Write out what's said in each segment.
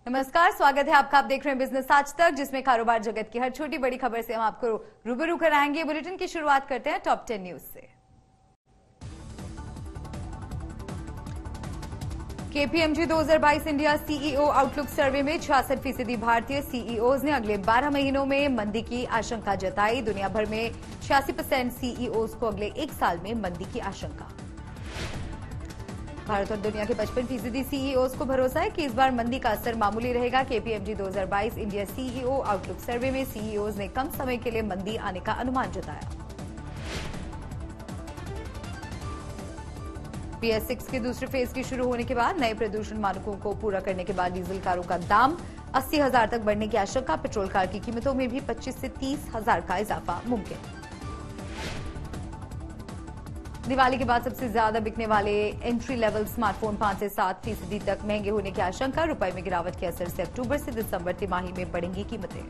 नमस्कार, स्वागत है आपका। आप देख रहे हैं बिजनेस आज तक, जिसमें कारोबार जगत की हर छोटी बड़ी खबर से हम आपको रूबरू कराएंगे। बुलेटिन की शुरुआत करते हैं टॉप 10 न्यूज से। केपीएमजी 2022 इंडिया सीईओ आउटलुक सर्वे में 66% भारतीय सीईओज ने अगले 12 महीनों में मंदी की आशंका जताई। दुनिया भर में 86% सीईओज को अगले 1 साल में मंदी की आशंका। भारत और दुनिया के 55% सीईओज को भरोसा है कि इस बार मंदी का असर मामूली रहेगा। केपीएमजी 2022 इंडिया सीईओ आउटलुक सर्वे में सीईओज ने कम समय के लिए मंदी आने का अनुमान जताया। BS6 के दूसरे फेज के शुरू होने के बाद नए प्रदूषण मानकों को पूरा करने के बाद डीजल कारों का दाम 80,000 तक बढ़ने की आशंका। पेट्रोल कार की कीमतों में भी 25 से 30,000 का इजाफा मुमकिन। दिवाली के बाद सबसे ज्यादा बिकने वाले एंट्री लेवल स्मार्टफोन 5 से 7% तक महंगे होने की आशंका। रुपए में गिरावट के असर से अक्टूबर से दिसंबर तिमाही में बढ़ेंगी कीमतें।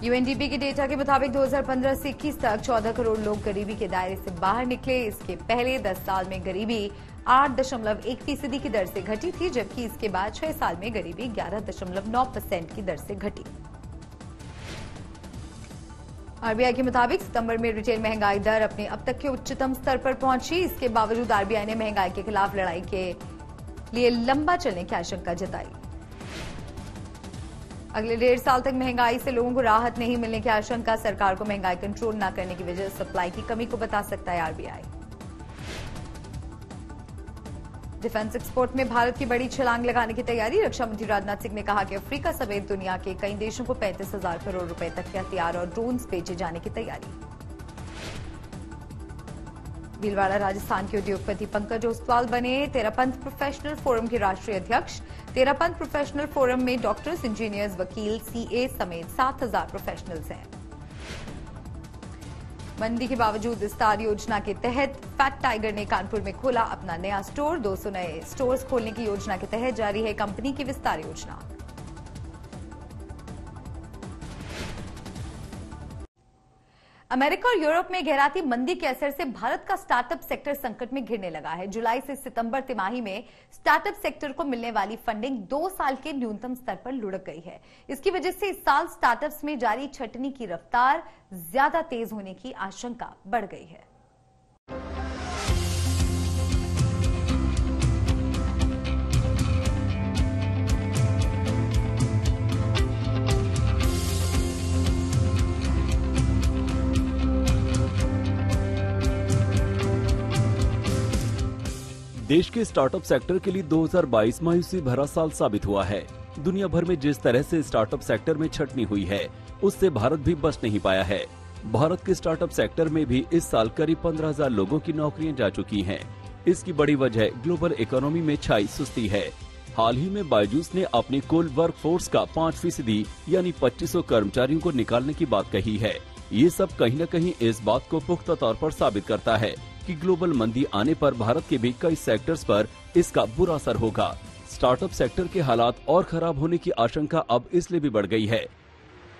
यूएनडीपी के डेटा के मुताबिक 2015 से 21 तक 14 करोड़ लोग गरीबी के दायरे से बाहर निकले। इसके पहले 10 साल में गरीबी 8.1% की दर से घटी थी, जबकि इसके बाद 6 साल में गरीबी 11.9% की दर से घटी। आरबीआई के मुताबिक सितंबर में रिटेल महंगाई दर अपने अब तक के उच्चतम स्तर पर पहुंची। इसके बावजूद आरबीआई ने महंगाई के खिलाफ लड़ाई के लिए लंबा चलने की आशंका जताई। अगले 1.5 साल तक महंगाई से लोगों को राहत नहीं मिलने की आशंका। सरकार को महंगाई कंट्रोल न करने की वजह सप्लाई की कमी को बता सकता है आरबीआई। डिफेंस एक्सपोर्ट में भारत की बड़ी छलांग लगाने की तैयारी। रक्षा मंत्री राजनाथ सिंह ने कहा कि अफ्रीका समेत दुनिया के कई देशों को 35,000 करोड़ रुपए तक के हथियार और ड्रोन्स बेचे जाने की तैयारी। भीलवाड़ा राजस्थान के उद्योगपति पंकज ओस्तवाल बने तेरापंथ प्रोफेशनल फोरम के राष्ट्रीय अध्यक्ष। तेरापंथ प्रोफेशनल फोरम में डॉक्टर्स, इंजीनियर्स, वकील, सीए समेत 7,000 प्रोफेशनल्स हैं। मंदी के बावजूद विस्तार योजना के तहत फैट टाइगर ने कानपुर में खोला अपना नया स्टोर। 200 नए स्टोर्स खोलने की योजना के तहत जारी है कंपनी की विस्तार योजना। अमेरिका और यूरोप में गहराती मंदी के असर से भारत का स्टार्टअप सेक्टर संकट में घिरने लगा है। जुलाई से सितंबर तिमाही में स्टार्टअप सेक्टर को मिलने वाली फंडिंग 2 साल के न्यूनतम स्तर पर लुढ़क गई है। इसकी वजह से इस साल स्टार्टअप्स में जारी छंटनी की रफ्तार ज्यादा तेज होने की आशंका बढ़ गई है। देश के स्टार्टअप सेक्टर के लिए 2022 मायूसी भरा साल साबित हुआ है। दुनिया भर में जिस तरह से स्टार्टअप सेक्टर में छंटनी हुई है, उससे भारत भी बच नहीं पाया है। भारत के स्टार्टअप सेक्टर में भी इस साल करीब 15,000 लोगों की नौकरियां जा चुकी हैं। इसकी बड़ी वजह ग्लोबल इकोनॉमी में छाई सुस्ती है। हाल ही में बायजूस ने अपनी कुल वर्कफोर्स का 5% यानी 2500 कर्मचारियों को निकालने की बात कही है। ये सब कहीं न कहीं इस बात को पुख्ता तौर पर साबित करता है कि ग्लोबल मंदी आने पर भारत के भी कई सेक्टर्स पर इसका बुरा असर होगा। स्टार्टअप सेक्टर के हालात और खराब होने की आशंका अब इसलिए भी बढ़ गई है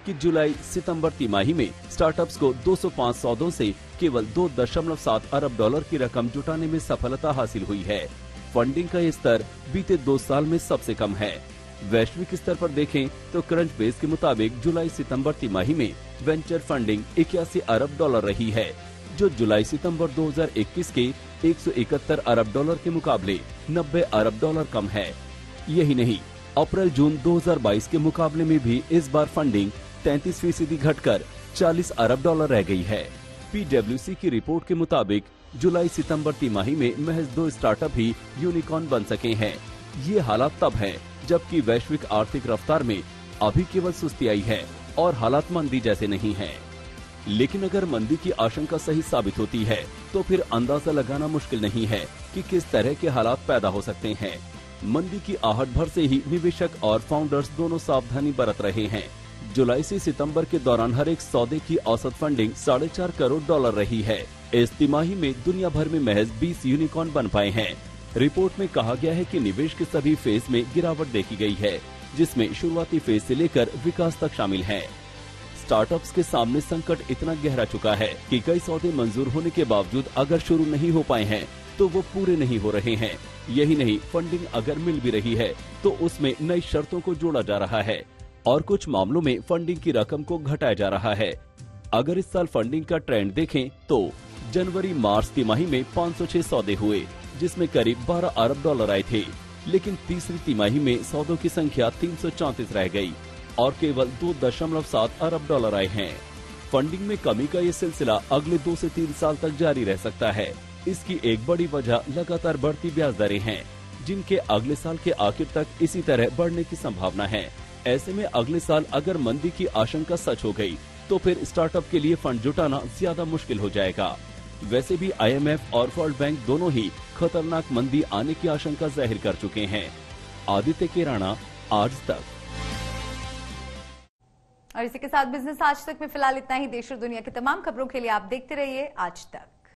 कि जुलाई सितंबर तिमाही में स्टार्टअप्स को 205 सौदों से केवल 2.7 अरब डॉलर की रकम जुटाने में सफलता हासिल हुई है। फंडिंग का ये स्तर बीते 2 साल में सबसे कम है। वैश्विक स्तर पर देखें तो क्रंच बेस के मुताबिक जुलाई सितंबर तिमाही में वेंचर फंडिंग 81 अरब डॉलर रही है, जो जुलाई सितंबर 2021 के 171 अरब डॉलर के मुकाबले 90 अरब डॉलर कम है। यही नहीं, अप्रैल जून 2022 के मुकाबले में भी इस बार फंडिंग 33% घटकर 40 अरब डॉलर रह गई है। PwC की रिपोर्ट के मुताबिक जुलाई सितंबर तिमाही में महज 2 स्टार्टअप ही यूनिकॉर्न बन सके हैं। ये हालात तब है जबकि वैश्विक आर्थिक रफ्तार में अभी केवल सुस्ती आई है और हालात मंदी जैसे नहीं हैं। लेकिन अगर मंदी की आशंका सही साबित होती है तो फिर अंदाजा लगाना मुश्किल नहीं है कि किस तरह के हालात पैदा हो सकते हैं। मंदी की आहट भर से ही निवेशक और फाउंडर्स दोनों सावधानी बरत रहे हैं। जुलाई से सितंबर के दौरान हर एक सौदे की औसत फंडिंग 4.5 करोड़ डॉलर रही है। इस तिमाही में दुनिया भर में महज 20 यूनिकॉर्न बन पाए हैं। रिपोर्ट में कहा गया है कि निवेश के सभी फेज में गिरावट देखी गई है, जिसमें शुरुआती फेज से लेकर विकास तक शामिल है। स्टार्टअप्स के सामने संकट इतना गहरा चुका है कि कई सौदे मंजूर होने के बावजूद अगर शुरू नहीं हो पाए हैं तो वो पूरे नहीं हो रहे हैं। यही नहीं, फंडिंग अगर मिल भी रही है तो उसमें नई शर्तों को जोड़ा जा रहा है और कुछ मामलों में फंडिंग की रकम को घटाया जा रहा है। अगर इस साल फंडिंग का ट्रेंड देखें तो जनवरी मार्च तिमाही में 506 सौदे हुए, जिसमें करीब 12 अरब डॉलर आए थे, लेकिन तीसरी तिमाही में सौदों की संख्या 334 रह गई और केवल 2.7 अरब डॉलर आए हैं। फंडिंग में कमी का ये सिलसिला अगले 2 से 3 साल तक जारी रह सकता है। इसकी एक बड़ी वजह लगातार बढ़ती ब्याज दरें हैं, जिनके अगले साल के आखिर तक इसी तरह बढ़ने की संभावना है। ऐसे में अगले साल अगर मंदी की आशंका सच हो गई तो फिर स्टार्टअप के लिए फंड जुटाना ज्यादा मुश्किल हो जाएगा। वैसे भी IMF और वर्ल्ड बैंक दोनों ही खतरनाक मंदी आने की आशंका जाहिर कर चुके हैं। आदित्य केराना, आज तक। और इसी के साथ बिजनेस आज तक में फिलहाल इतना ही। देश और दुनिया की तमाम खबरों के लिए आप देखते रहिए आज तक।